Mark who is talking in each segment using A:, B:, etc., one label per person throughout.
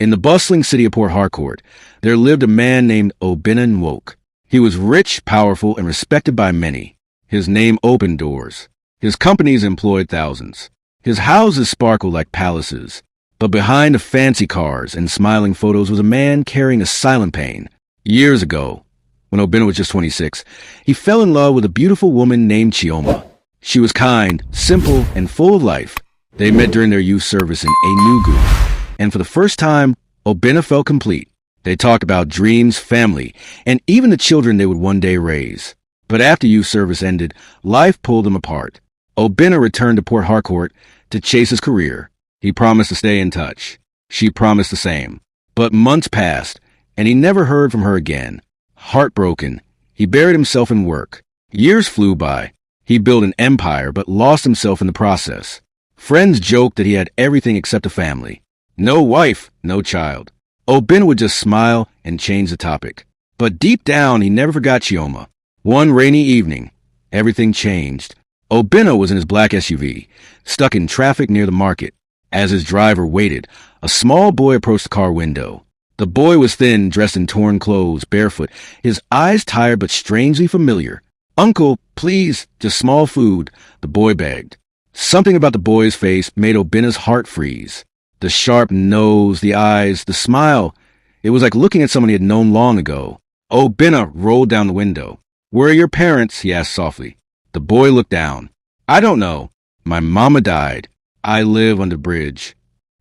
A: In the bustling city of Port Harcourt, there lived a man named Obinna. He was rich, powerful, and respected by many. His name opened doors. His companies employed thousands. His houses sparkled like palaces. But behind the fancy cars and smiling photos was a man carrying a silent pain. Years ago, when Obinna was just 26, he fell in love with a beautiful woman named Chioma. She was kind, simple, and full of life. They met during their youth service in Enugu, and for the first time, Obinna felt complete. They talked about dreams, family, and even the children they would one day raise. But after youth service ended, life pulled them apart. Obinna returned to Port Harcourt to chase his career. He promised to stay in touch. She promised the same. But months passed, and he never heard from her again. Heartbroken, he buried himself in work. Years flew by. He built an empire, but lost himself in the process. Friends joked that he had everything except a family. No wife, no child. Obinna would just smile and change the topic. But deep down, he never forgot Chioma. One rainy evening, everything changed. Obinna was in his black SUV, stuck in traffic near the market. As his driver waited, a small boy approached the car window. The boy was thin, dressed in torn clothes, barefoot, his eyes tired but strangely familiar. "Uncle, please, just small food," the boy begged. Something about the boy's face made Obinna's heart freeze. The sharp nose, the eyes, the smile. It was like looking at someone he had known long ago. Obinna rolled down the window. "Where are your parents?" he asked softly. The boy looked down. "I don't know. My mama died. I live on the bridge."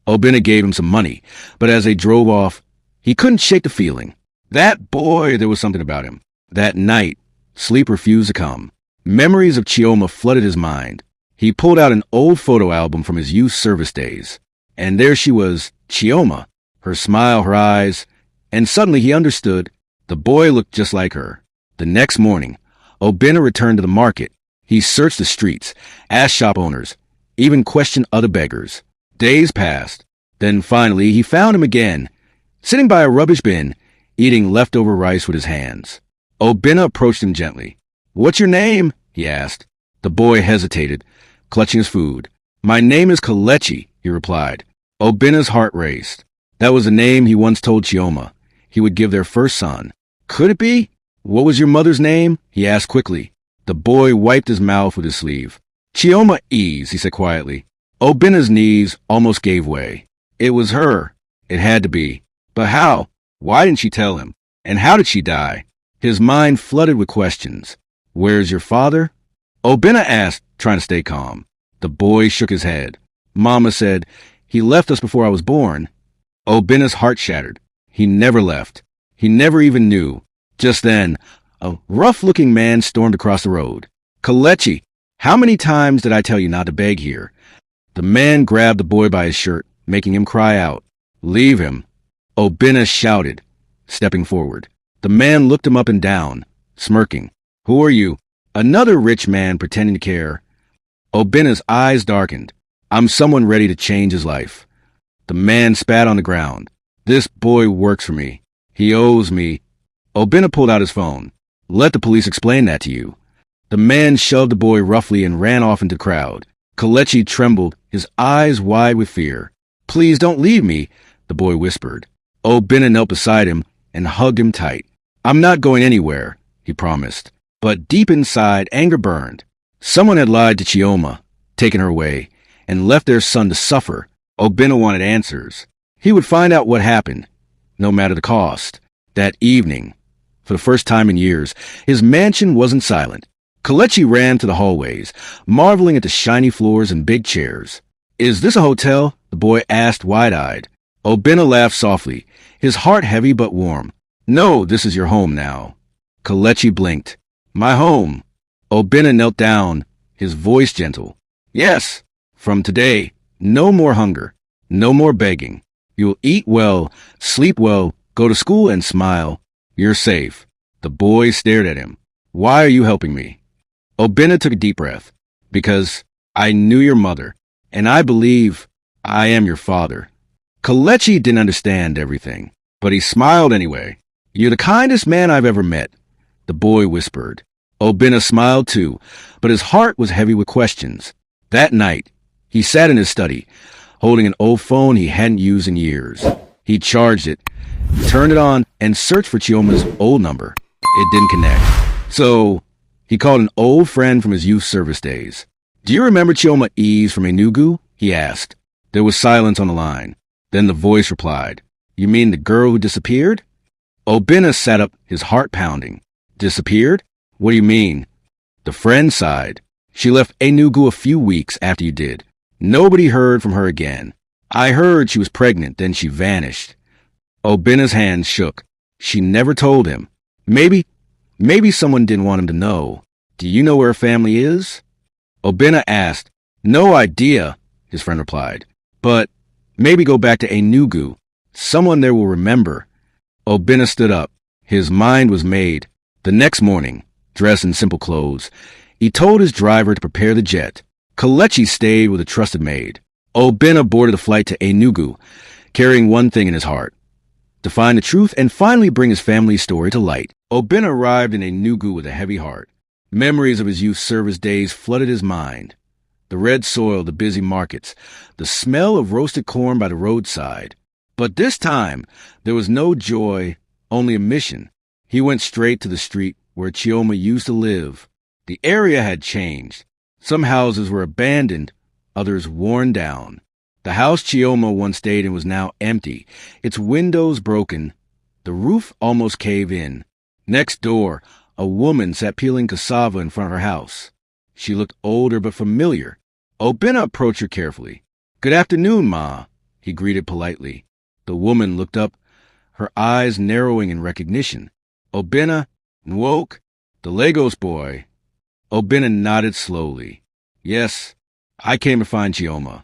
A: Obinna gave him some money, but as they drove off, he couldn't shake the feeling. That boy, there was something about him. That night, sleep refused to come. Memories of Chioma flooded his mind. He pulled out an old photo album from his youth service days. And there she was, Chioma, her smile, her eyes, and suddenly he understood. The boy looked just like her. The next morning, Obinna returned to the market. He searched the streets, asked shop owners, even questioned other beggars. Days passed. Then finally, he found him again, sitting by a rubbish bin, eating leftover rice with his hands. Obinna approached him gently. "What's your name?" he asked. The boy hesitated, clutching his food. "My name is Kelechi," he replied. Obinna's heart raced. That was the name he once told Chioma he would give their first son. Could it be? "What was your mother's name?" he asked quickly. The boy wiped his mouth with his sleeve. "Chioma Ease," he said quietly. Obinna's knees almost gave way. It was her. It had to be. But how? Why didn't she tell him? And how did she die? His mind flooded with questions. "Where's your father?" Obinna asked, trying to stay calm. The boy shook his head. "Mama said, he left us before I was born." Obinna's heart shattered. He never left. He never even knew. Just then, a rough-looking man stormed across the road. "Kelechi, how many times did I tell you not to beg here?" The man grabbed the boy by his shirt, making him cry out. "Leave him." Obinna shouted, stepping forward. The man looked him up and down, smirking. "Who are you?" Another rich man pretending to care. Obinna's eyes darkened. "I'm someone ready to change his life." The man spat on the ground. "This boy works for me. He owes me." Obinna pulled out his phone. "Let the police explain that to you." The man shoved the boy roughly and ran off into the crowd. Kelechi trembled, his eyes wide with fear. "Please don't leave me," the boy whispered. Obinna knelt beside him and hugged him tight. "I'm not going anywhere," he promised. But deep inside, anger burned. Someone had lied to Chioma, taken her away, and left their son to suffer. Obinna wanted answers. He would find out what happened, no matter the cost. That evening, for the first time in years, his mansion wasn't silent. Kelechi ran to the hallways, marveling at the shiny floors and big chairs. "Is this a hotel?" the boy asked wide-eyed. Obinna laughed softly, his heart heavy but warm. "No, this is your home now." Kelechi blinked. "My home." Obinna knelt down, his voice gentle. "Yes, from today, no more hunger, no more begging. You'll eat well, sleep well, go to school and smile. You're safe." The boy stared at him. "Why are you helping me?" Obinna took a deep breath. "Because I knew your mother, and I believe I am your father." Kelechi didn't understand everything, but he smiled anyway. "You're the kindest man I've ever met," the boy whispered. Obinna smiled too, but his heart was heavy with questions. That night, he sat in his study, holding an old phone he hadn't used in years. He charged it, turned it on, and searched for Chioma's old number. It didn't connect. So he called an old friend from his youth service days. "Do you remember Chioma Eves from Enugu?" he asked. There was silence on the line. Then the voice replied, "You mean the girl who disappeared?" Obinna sat up, his heart pounding. "Disappeared? What do you mean?" The friend sighed. "She left Enugu a few weeks after you did. Nobody heard from her again. I heard she was pregnant, then she vanished." Obinna's hands shook. She never told him. Maybe someone didn't want him to know. "Do you know where her family is?" Obinna asked. "No idea," his friend replied. "But maybe go back to Enugu. Someone there will remember." Obinna stood up. His mind was made. The next morning, dressed in simple clothes, he told his driver to prepare the jet. Kelechi stayed with a trusted maid. Obinna boarded a flight to Enugu, carrying one thing in his heart: to find the truth and finally bring his family's story to light. Obinna arrived in Enugu with a heavy heart. Memories of his youth service days flooded his mind. The red soil, the busy markets, the smell of roasted corn by the roadside. But this time, there was no joy, only a mission. He went straight to the street where Chioma used to live. The area had changed. Some houses were abandoned, others worn down. The house Chioma once stayed in was now empty, its windows broken, the roof almost caved in. Next door, a woman sat peeling cassava in front of her house. She looked older but familiar. Obinna approached her carefully. "Good afternoon, Ma," he greeted politely. The woman looked up, her eyes narrowing in recognition. "Obinna, Nwoke, the Lagos boy." Obinna nodded slowly. "Yes, I came to find Chioma."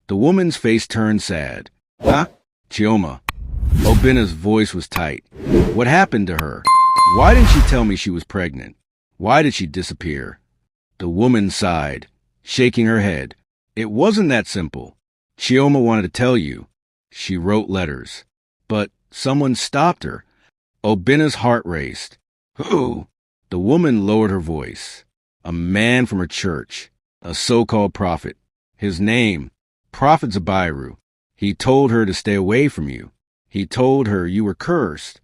A: The woman's face turned sad. "Huh? Chioma." Obinna's voice was tight. "What happened to her? Why didn't she tell me she was pregnant? Why did she disappear?" The woman sighed, shaking her head. "It wasn't that simple. Chioma wanted to tell you. She wrote letters. But someone stopped her." Obinna's heart raced. "Who?" The woman lowered her voice. "A man from her church, a so-called prophet. His name, Prophet Zabiru. He told her to stay away from you. He told her you were cursed."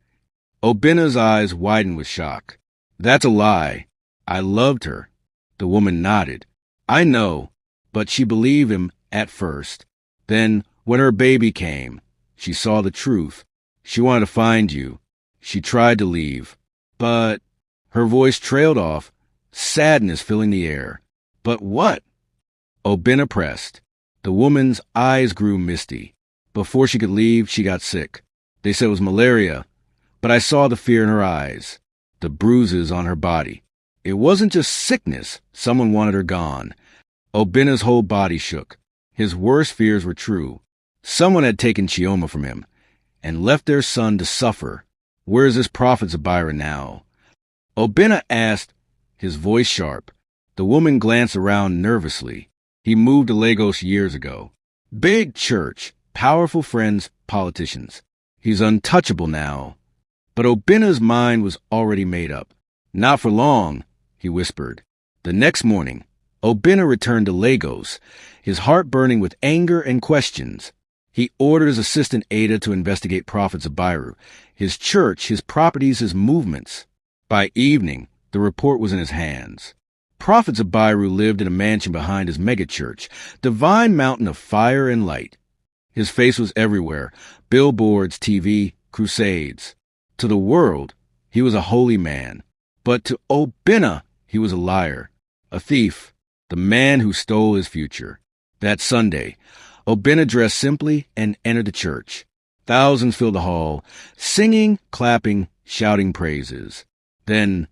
A: Obinna's eyes widened with shock. "That's a lie. I loved her." The woman nodded. "I know, but she believed him at first. Then, when her baby came, she saw the truth. She wanted to find you. She tried to leave. But—" her voice trailed off, sadness filling the air. "But what?" Obinna pressed. The woman's eyes grew misty. "Before she could leave, she got sick. They said it was malaria. But I saw the fear in her eyes, the bruises on her body. It wasn't just sickness. Someone wanted her gone." Obinna's whole body shook. His worst fears were true. Someone had taken Chioma from him and left their son to suffer. Where is this prophet Zabiru now? Obinna asked, his voice sharp. The woman glanced around nervously. "He moved to Lagos years ago. Big church, powerful friends, politicians. He's untouchable now." But Obinna's mind was already made up. "Not for long," he whispered. The next morning, Obinna returned to Lagos, his heart burning with anger and questions. He ordered his assistant Ada to investigate Prophet Zabiru, his church, his properties, his movements. By evening, the report was in his hands. Prophet Zabiru lived in a mansion behind his megachurch, divine mountain of fire and light. His face was everywhere, billboards, TV, crusades. To the world, he was a holy man. But to Obinna, he was a liar, a thief, the man who stole his future. That Sunday, Obinna dressed simply and entered the church. Thousands filled the hall, singing, clapping, shouting praises. Then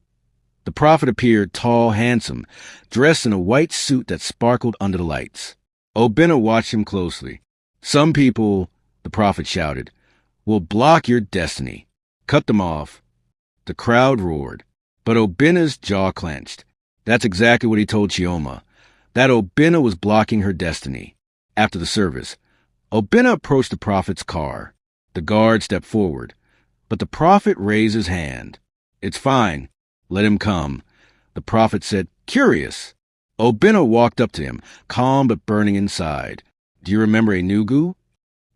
A: the prophet appeared, tall, handsome, dressed in a white suit that sparkled under the lights. Obinna watched him closely. "Some people," the prophet shouted, "will block your destiny. Cut them off." The crowd roared, but Obinna's jaw clenched. That's exactly what he told Chioma, that Obinna was blocking her destiny. After the service, Obinna approached the prophet's car. The guard stepped forward, but the prophet raised his hand. "It's fine. Let him come." The prophet said, "Curious." Obinna walked up to him, calm but burning inside. "Do you remember Enugu?"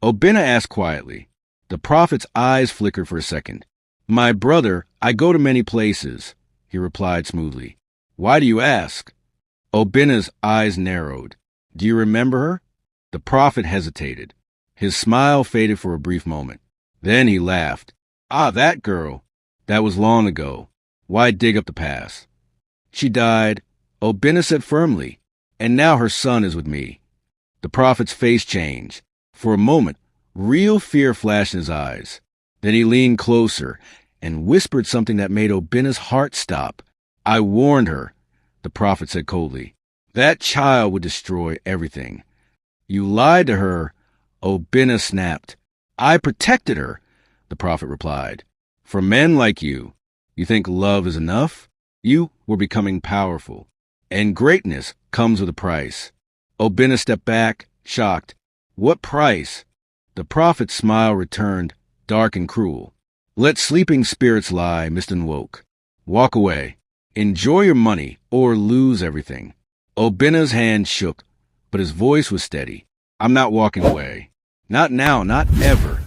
A: Obinna asked quietly. The prophet's eyes flickered for a second. My brother, I go to many places, he replied smoothly. Why do you ask? Obinna's eyes narrowed. Do you remember her? The prophet hesitated. His smile faded for a brief moment. Then he laughed. Ah, that girl. That was long ago. Why dig up the past? She died, Obinna said firmly, and now her son is with me. The prophet's face changed. For a moment, real fear flashed in his eyes. Then he leaned closer and whispered something that made Obinna's heart stop. I warned her, the prophet said coldly. That child would destroy everything. You lied to her, Obinna snapped. I protected her, the prophet replied. For men like you think love is enough? You were becoming powerful, and greatness comes with a price. Obinna stepped back, shocked. What price? The prophet's smile returned, dark and cruel. Let sleeping spirits lie, Mr. Woke. Walk away. Enjoy your money or lose everything. Obinna's hand shook, but his voice was steady. I'm not walking away. Not now, not ever.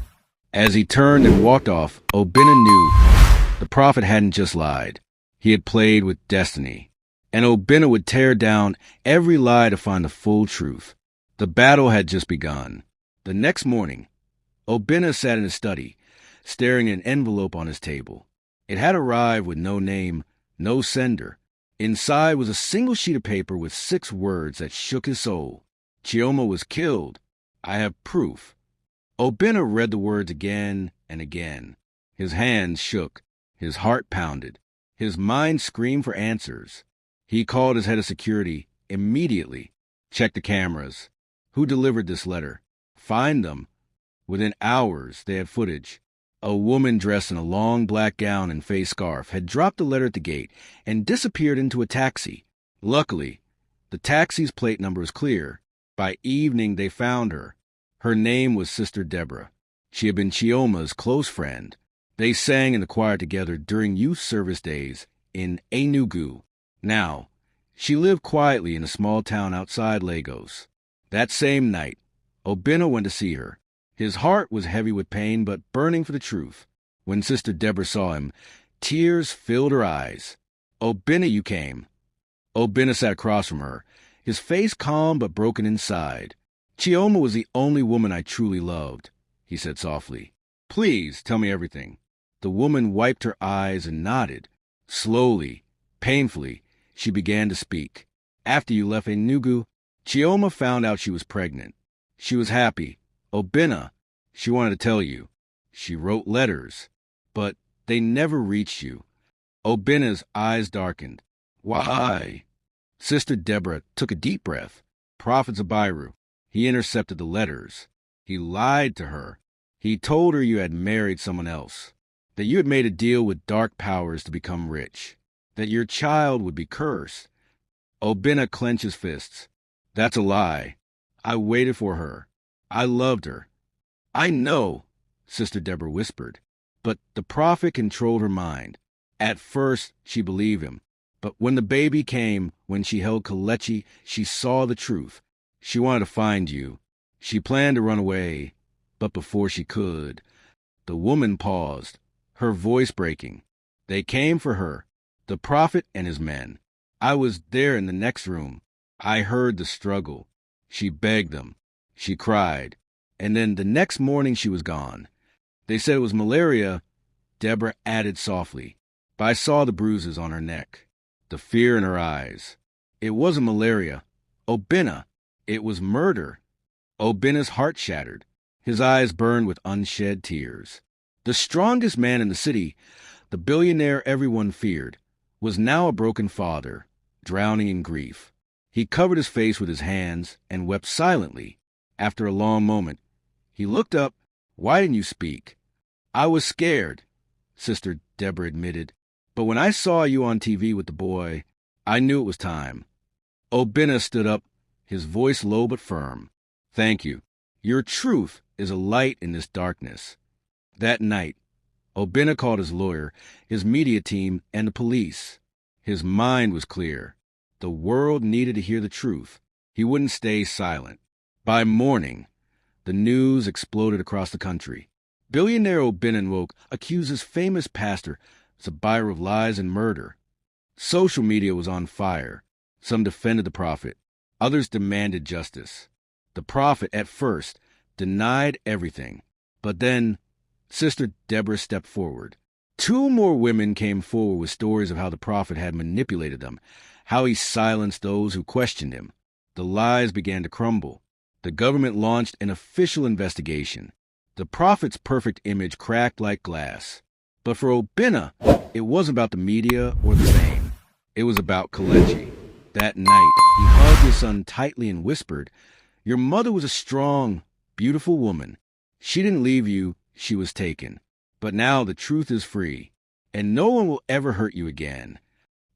A: As he turned and walked off, Obinna knew the prophet hadn't just lied. He had played with destiny. And Obinna would tear down every lie to find the full truth. The battle had just begun. The next morning, Obinna sat in his study, staring at an envelope on his table. It had arrived with no name, no sender. Inside was a single sheet of paper with 6 words that shook his soul. Chioma was killed. I have proof. Obinna read the words again and again. His hands shook. His heart pounded. His mind screamed for answers. He called his head of security immediately. Check the cameras. Who delivered this letter? Find them. Within hours, they had footage. A woman dressed in a long black gown and face scarf had dropped the letter at the gate and disappeared into a taxi. Luckily, the taxi's plate number was clear. By evening, they found her. Her name was Sister Deborah. She had been Chioma's close friend. They sang in the choir together during youth service days in Enugu. Now, she lived quietly in a small town outside Lagos. That same night, Obinna went to see her. His heart was heavy with pain, but burning for the truth. When Sister Deborah saw him, tears filled her eyes. Obinna, you came. Obinna sat across from her, his face calm but broken inside. Chioma was the only woman I truly loved, he said softly. Please tell me everything. The woman wiped her eyes and nodded. Slowly, painfully, she began to speak. After you left Enugu, Chioma found out she was pregnant. She was happy. Obinna, she wanted to tell you. She wrote letters, but they never reached you. Obinna's eyes darkened. Why? Sister Deborah took a deep breath. Prophet Zabiru, he intercepted the letters. He lied to her. He told her you had married someone else, that you had made a deal with dark powers to become rich, that your child would be cursed. Obinna clenched his fists. That's a lie. I waited for her. I loved her. I know, Sister Deborah whispered, but the prophet controlled her mind. At first, she believed him, but when the baby came, when she held Kalechi, she saw the truth. She wanted to find you. She planned to run away, but before she could, the woman paused, her voice breaking. They came for her, the prophet and his men. I was there in the next room. I heard the struggle. She begged them. She cried. And then the next morning she was gone. They said it was malaria, Deborah added softly. But I saw the bruises on her neck, the fear in her eyes. It wasn't malaria. Obinna. It was murder. Obinna's heart shattered. His eyes burned with unshed tears. The strongest man in the city, the billionaire everyone feared, was now a broken father, drowning in grief. He covered his face with his hands and wept silently. After a long moment, he looked up. Why didn't you speak? I was scared, Sister Deborah admitted. But when I saw you on TV with the boy, I knew it was time. Obinna stood up, his voice low but firm. Thank you. Your truth is a light in this darkness. That night, Obinna called his lawyer, his media team, and the police. His mind was clear. The world needed to hear the truth. He wouldn't stay silent. By morning, the news exploded across the country. Billionaire Obinna accuses famous pastor Zabiru of lies and murder. Social media was on fire. Some defended the prophet. Others demanded justice. The prophet, at first, denied everything. But then, Sister Deborah stepped forward. Two more women came forward with stories of how the prophet had manipulated them, how he silenced those who questioned him. The lies began to crumble. The government launched an official investigation. The prophet's perfect image cracked like glass. But for Obinna, it wasn't about the media or the fame. It was about Kelechi. That night, he hugged his son tightly and whispered, "Your mother was a strong, beautiful woman. She didn't leave you, she was taken. But now the truth is free, and no one will ever hurt you again."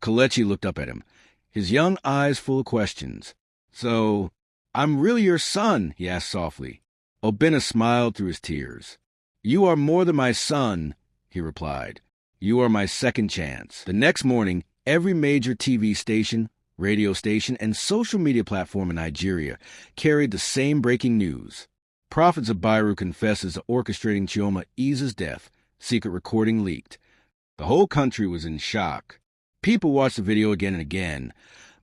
A: Kelechi looked up at him, his young eyes full of questions. "So, I'm really your son?" he asked softly. Obinna smiled through his tears. "You are more than my son," he replied. "You are my second chance." The next morning, every major TV station, radio station, and social media platform in Nigeria carried the same breaking news. Prophet Zabiru confesses to orchestrating Chioma Eze's death. Secret recording leaked. The whole country was in shock. People watched the video again and again.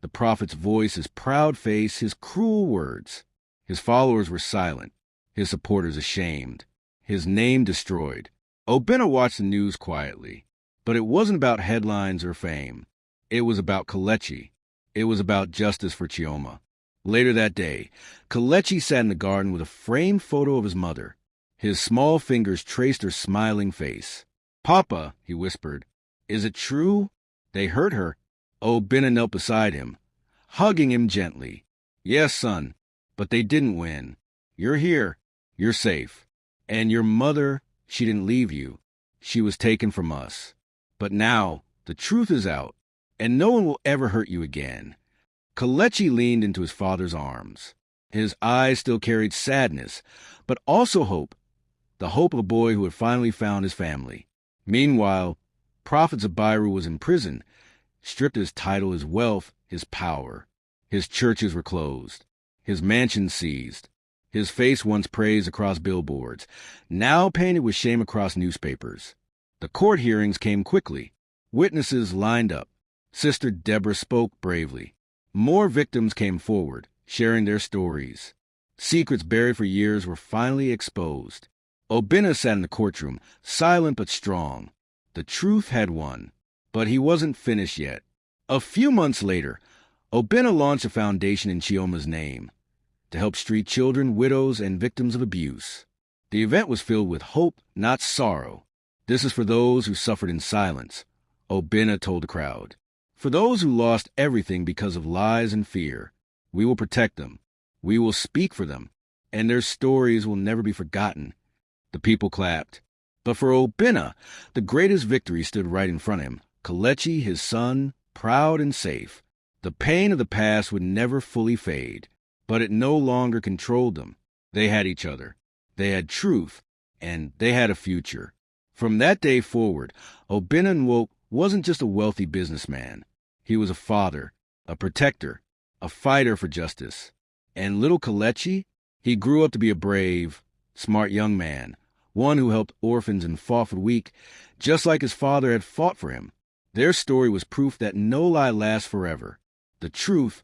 A: The prophet's voice, his proud face, his cruel words. His followers were silent. His supporters ashamed. His name destroyed. Obinna watched the news quietly. But it wasn't about headlines or fame. It was about Kelechi. It was about justice for Chioma. Later that day, Kelechi sat in the garden with a framed photo of his mother. His small fingers traced her smiling face. "Papa," he whispered, "is it true? They hurt her." Obinna knelt beside him, hugging him gently. "Yes, son, but they didn't win. You're here. You're safe. And your mother, she didn't leave you. She was taken from us. But now, the truth is out, and no one will ever hurt you again." Kelechi leaned into his father's arms. His eyes still carried sadness, but also hope. The hope of a boy who had finally found his family. Meanwhile, Prophet Zabiru was in prison, stripped his title, his wealth, his power. His churches were closed. His mansion seized. His face, once praised across billboards, now painted with shame across newspapers. The court hearings came quickly. Witnesses lined up. Sister Deborah spoke bravely. More victims came forward, sharing their stories. Secrets buried for years were finally exposed. Obinna sat in the courtroom, silent but strong. The truth had won, but he wasn't finished yet. A few months later, Obinna launched a foundation in Chioma's name to help street children, widows, and victims of abuse. The event was filled with hope, not sorrow. "This is for those who suffered in silence," Obinna told the crowd. "For those who lost everything because of lies and fear. We will protect them. We will speak for them, and their stories will never be forgotten." The people clapped. But for Obinna, the greatest victory stood right in front of him. Kelechi, his son, proud and safe. The pain of the past would never fully fade, but it no longer controlled them. They had each other. They had truth, and they had a future. From that day forward, Obinna wasn't just a wealthy businessman. He was a father, a protector, a fighter for justice. And little Kelechi, he grew up to be a brave, smart young man, one who helped orphans and fought for the weak, just like his father had fought for him. Their story was proof that no lie lasts forever. The truth